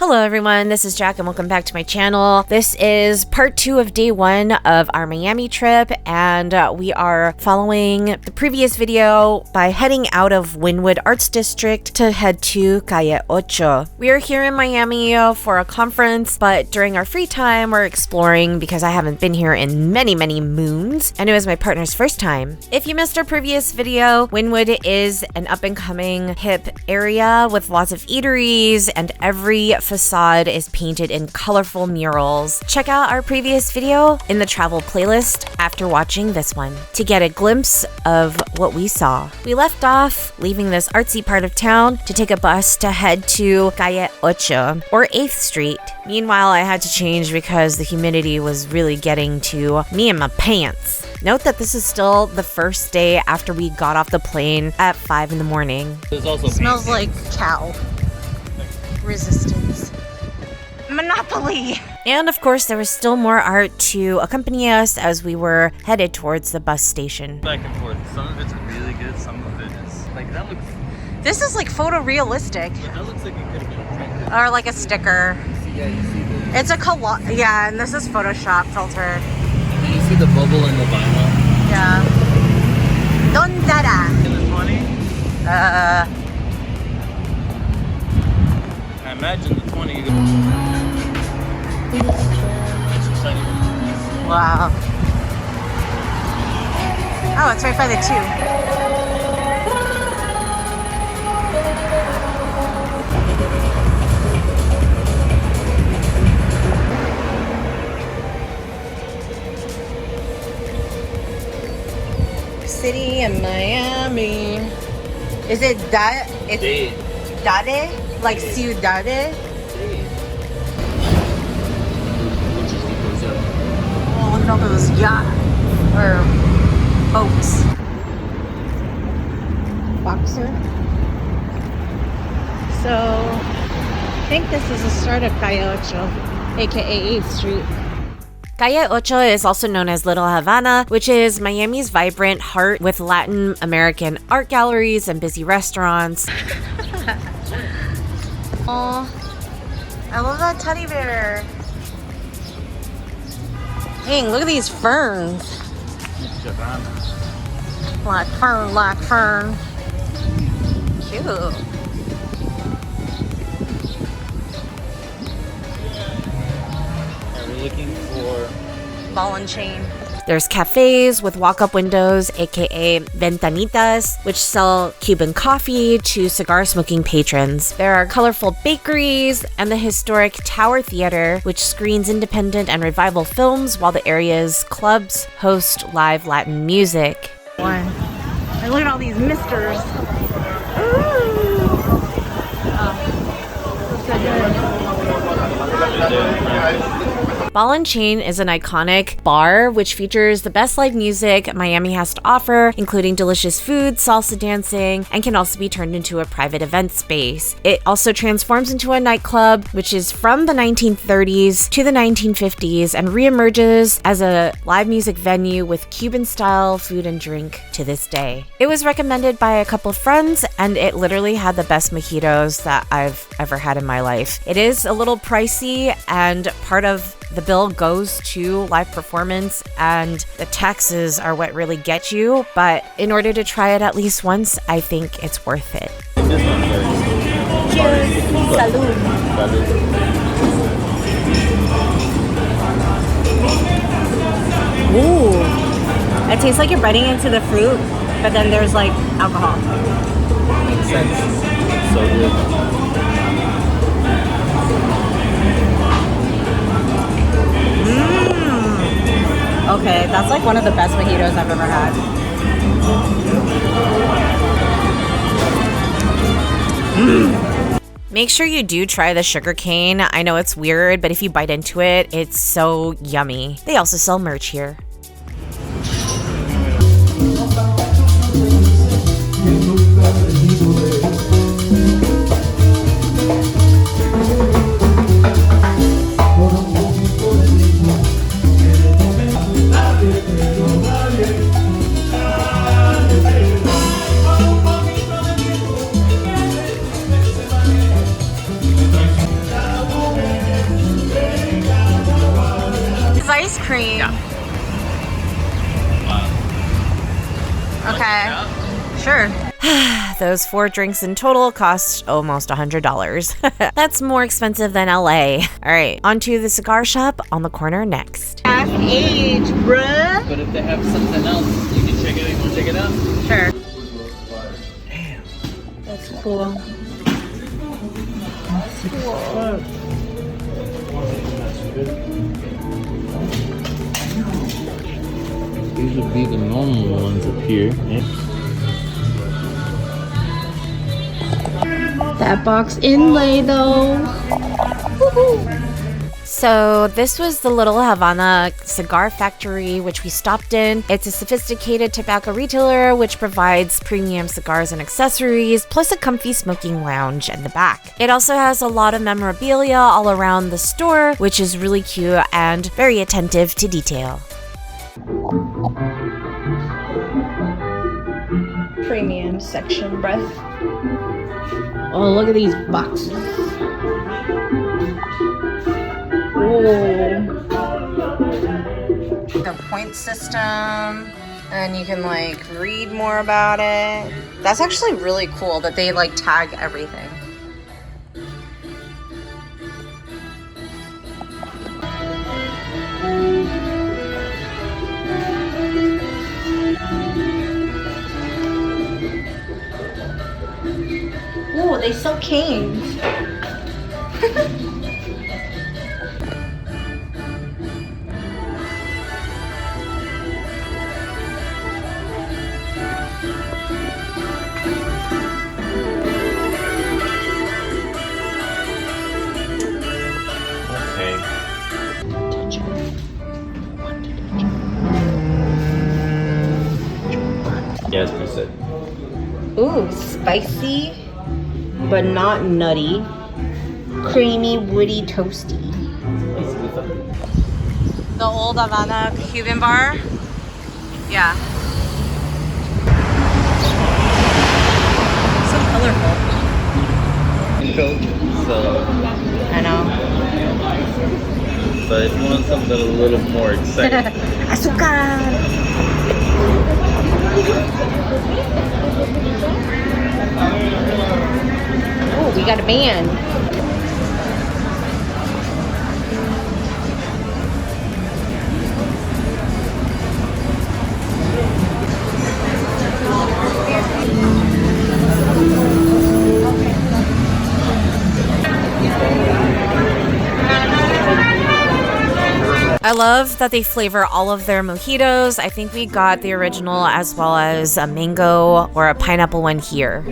Hello everyone, this is Jack and welcome back to my channel. This is part 2 of day 1 of our Miami trip, and we are following the previous video by heading out of Wynwood Arts District to head to Calle Ocho. We are here in Miami for a conference, but during our free time we're exploring because I haven't been here in many moons, and it was my partner's first time. If you missed our previous video, Wynwood is an up-and-coming hip area with lots of eateries, and every facade is painted in colorful murals. Check out our previous video in the travel playlist after watching this one to get a glimpse of what we saw. We left off leaving this artsy part of town to take a bus to head to Calle Ocho, or 8th Street. Meanwhile, I had to change because the humidity was really getting to me in my pants. Note that this is still the first day after we got off the plane at 5 in the morning. There's also smells like cow. Resistance. Monopoly! And of course, there was still more art to accompany us as we were headed towards the bus station. Back and forth. Some of it's really good, some of it is like that looks. This is like photorealistic. But that looks like it could have been printed. Or like a sticker. Yeah, you see the. It's a yeah, and this is Photoshop filter. You see the bubble in the vinyl. Yeah. Don Dada. In the 20. I imagine the 20. Wow. Oh, it's right by the 2. City in Miami. Is it that? It's Dade? Like Ciudade? Oh, look at all those yachts or boats. Boxer. So, I think this is the start of Calle Ocho, aka 8th Street. Calle Ocho is also known as Little Havana, which is Miami's vibrant heart with Latin American art galleries and busy restaurants. Oh, I love that teddy bear. Dang, look at these ferns. Black fern. Cute. Are we looking for Ball and chain. There's cafes with walk-up windows, aka ventanitas, which sell Cuban coffee to cigar-smoking patrons. There are colorful bakeries and the historic Tower Theater, which screens independent and revival films, while the area's clubs host live Latin music. One. And look at all these misters. Ball and Chain is an iconic bar which features the best live music Miami has to offer, including delicious food, salsa dancing, and can also be turned into a private event space. It also transforms into a nightclub, which is from the 1930s to the 1950s and reemerges as a live music venue with Cuban-style food and drink to this day. It was recommended by a couple of friends, and it literally had the best mojitos that I've ever had in my life. It is a little pricey, and part of the bill goes to live performance, and the taxes are what really get you, but in order to try it at least once, I think it's worth it. Cheers. Salud. Ooh. It tastes like you're biting into the fruit, but then there's like alcohol. Makes sense. So good. Okay, that's like one of the best mojitos I've ever had. Make sure you do try the sugar cane. I know it's weird, but if you bite into it, it's so yummy. They also sell merch here. cream. Yeah. Okay. Sure. Those 4 drinks in total cost almost $100. That's more expensive than LA. All right, on to the cigar shop on the corner next. Half age, bruh. But if they have something else, you can check it out. You want to check it out? Sure. Damn. That's cool. These would be the normal ones up here. That box inlay though. So this was the little Havana cigar factory, which we stopped in. It's a sophisticated tobacco retailer, which provides premium cigars and accessories, plus a comfy smoking lounge in the back. It also has a lot of memorabilia all around the store, which is really cute and very attentive to detail. Premium section, bruh. Oh, look at these boxes. The point system, and you can like read more about it. That's actually really cool that they like tag everything. Oh, they sell canes. Okay. Yeah, that's what I said. Ooh, spicy, but not nutty. Creamy, woody, toasty. The old Havana Cuban bar. Yeah. So colorful. Coke, so I know. but if you want something a little more exciting. Azúcar. Oh, we got a band. I love that they flavor all of their mojitos. I think we got the original as well as a mango or a pineapple one here.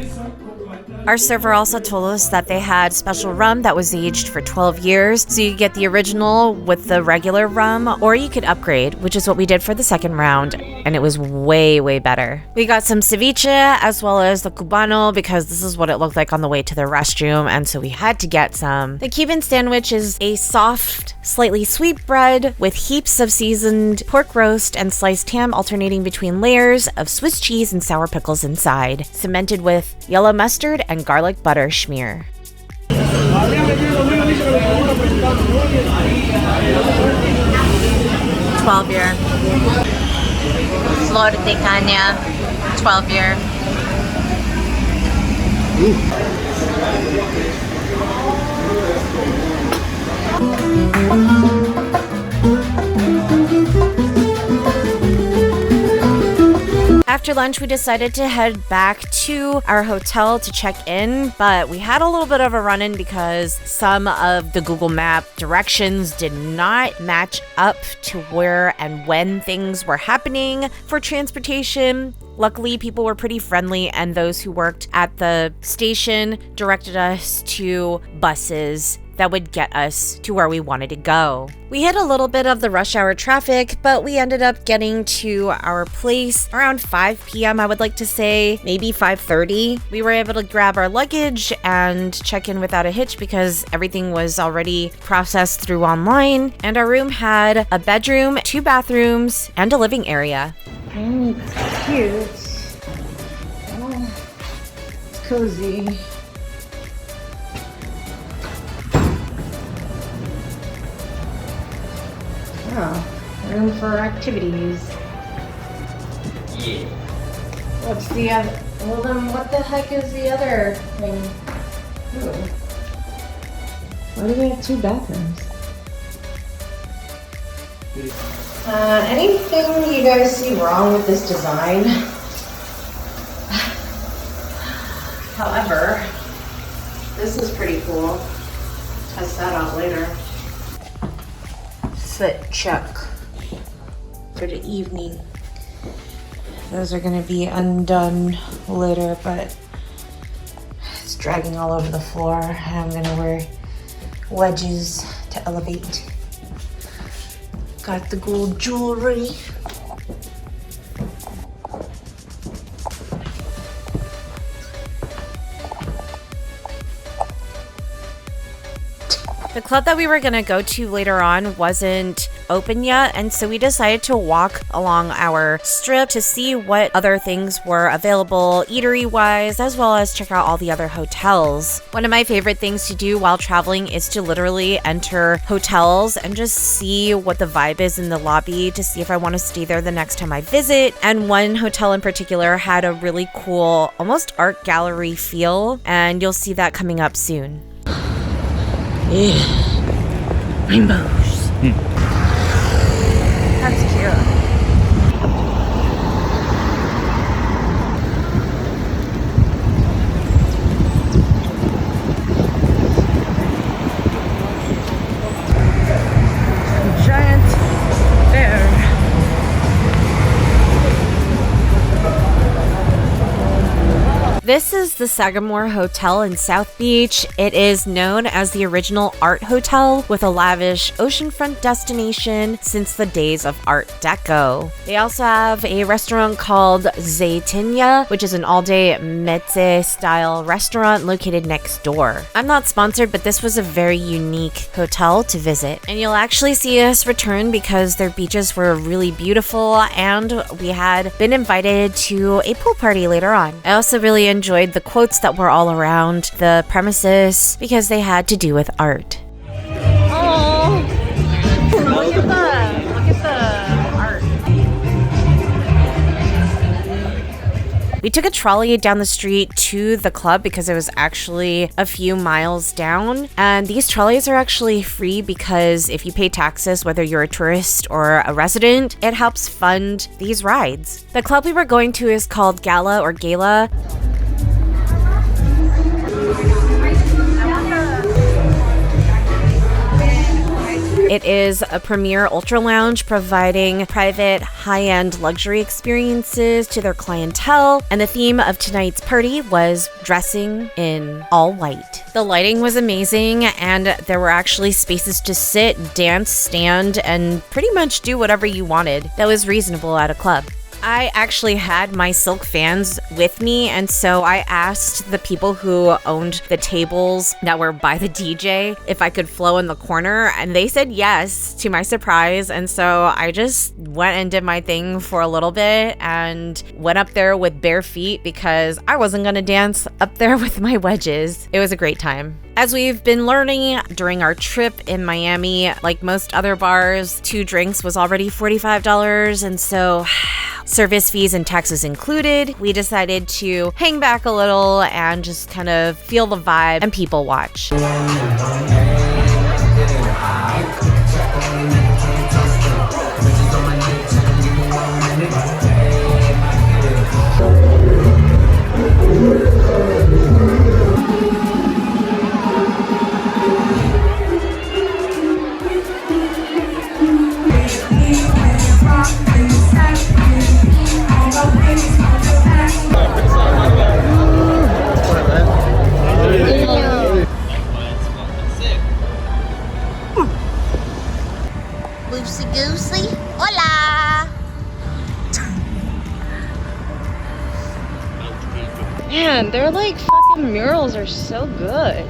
Our server also told us that they had special rum that was aged for 12 years. So you get the original with the regular rum, or you could upgrade, which is what we did for the second round. And it was way, way better. We got some ceviche as well as the cubano because this is what it looked like on the way to the restroom. And so we had to get some. The Cuban sandwich is a soft, slightly sweet bread with heaps of seasoned pork roast and sliced ham alternating between layers of Swiss cheese and sour pickles inside, cemented with yellow mustard and garlic butter schmear. 12-year. Flor de Caña, 12-year. After lunch, we decided to head back to our hotel to check in, but we had a little bit of a run-in because some of the Google Map directions did not match up to where and when things were happening for transportation. Luckily, people were pretty friendly, and those who worked at the station directed us to buses that would get us to where we wanted to go. We hit a little bit of the rush hour traffic, but we ended up getting to our place around 5 p.m., I would like to say, maybe 5:30. We were able to grab our luggage and check in without a hitch because everything was already processed through online, and our room had a bedroom, 2 bathrooms, and a living area. Oh, it's cute. Oh, it's cozy. Oh, Room for activities. Yeah. What's the other? Well then, what the heck is the other thing? Ooh. Why do we have 2 bathrooms? Anything you guys see wrong with this design? However, this is pretty cool. Test that out later. Foot chuck for the evening. Those are gonna be undone later, but it's dragging all over the floor. I'm gonna wear wedges to elevate. Got the gold jewelry. The club that we were gonna go to later on wasn't open yet, and so we decided to walk along our strip to see what other things were available eatery-wise, as well as check out all the other hotels. One of my favorite things to do while traveling is to literally enter hotels and just see what the vibe is in the lobby to see if I want to stay there the next time I visit. And one hotel in particular had a really cool, almost art gallery feel, and you'll see that coming up soon. Yeah. Rainbows. That's cute. Giant bear. This is the Sagamore Hotel in South Beach. It is known as the original art hotel with a lavish oceanfront destination since the days of Art Deco. They also have a restaurant called Zaytinya, which is an all-day meze style restaurant located next door. I'm not sponsored, but this was a very unique hotel to visit. And you'll actually see us return because their beaches were really beautiful and we had been invited to a pool party later on. I also really enjoyed the quotes that were all around the premises because they had to do with art. Oh, look at the art. We took a trolley down the street to the club because it was actually a few miles down. And these trolleys are actually free because if you pay taxes, whether you're a tourist or a resident, it helps fund these rides. The club we were going to is called Gala or Gala. It is a premier ultra lounge providing private high-end luxury experiences to their clientele, and the theme of tonight's party was dressing in all white. The lighting was amazing, and there were actually spaces to sit, dance, stand, and pretty much do whatever you wanted that was reasonable at a club. I actually had my silk fans with me, and so I asked the people who owned the tables that were by the DJ if I could flow in the corner, and they said yes, to my surprise. And so I just went and did my thing for a little bit and went up there with bare feet because I wasn't gonna dance up there with my wedges. It was a great time. As we've been learning during our trip in Miami, like most other bars, 2 drinks was already $45, and so service fees and taxes included, we decided to hang back a little and just kind of feel the vibe and people watch. Loosey goosey. Hola! Man, their like fucking murals are so good.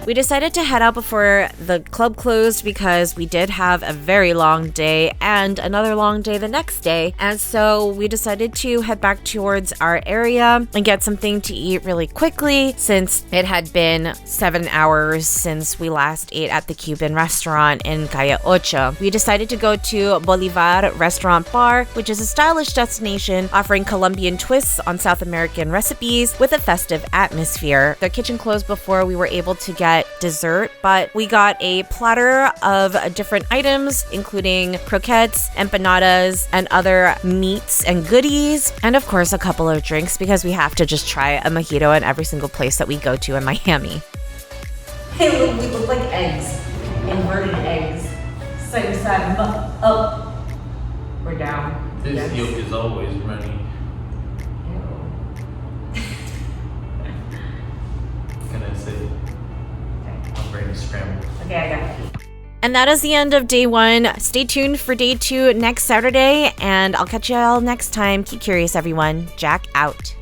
We decided to head out before the club closed because we did have a very long day and another long day the next day. And so we decided to head back towards our area and get something to eat really quickly since it had been 7 hours since we last ate at the Cuban restaurant in Calle Ocho. We decided to go to Bolivar Restaurant Bar, which is a stylish destination offering Colombian twists on South American recipes with a festive atmosphere. Their kitchen closed before we were able to get dessert, but we got a platter of different items, including croquettes, empanadas, and other meats and goodies, and of course a couple of drinks because we have to just try a mojito in every single place that we go to in Miami. Hey, look, we look like eggs. Inverted eggs. Side to side, up. We're down. This Yes. yolk is always running. Can I say? My brain is scrambled. Okay, I got it. And that is the end of day 1. Stay tuned for day 2 next Saturday, and I'll catch you all next time. Keep curious, everyone. Jack out.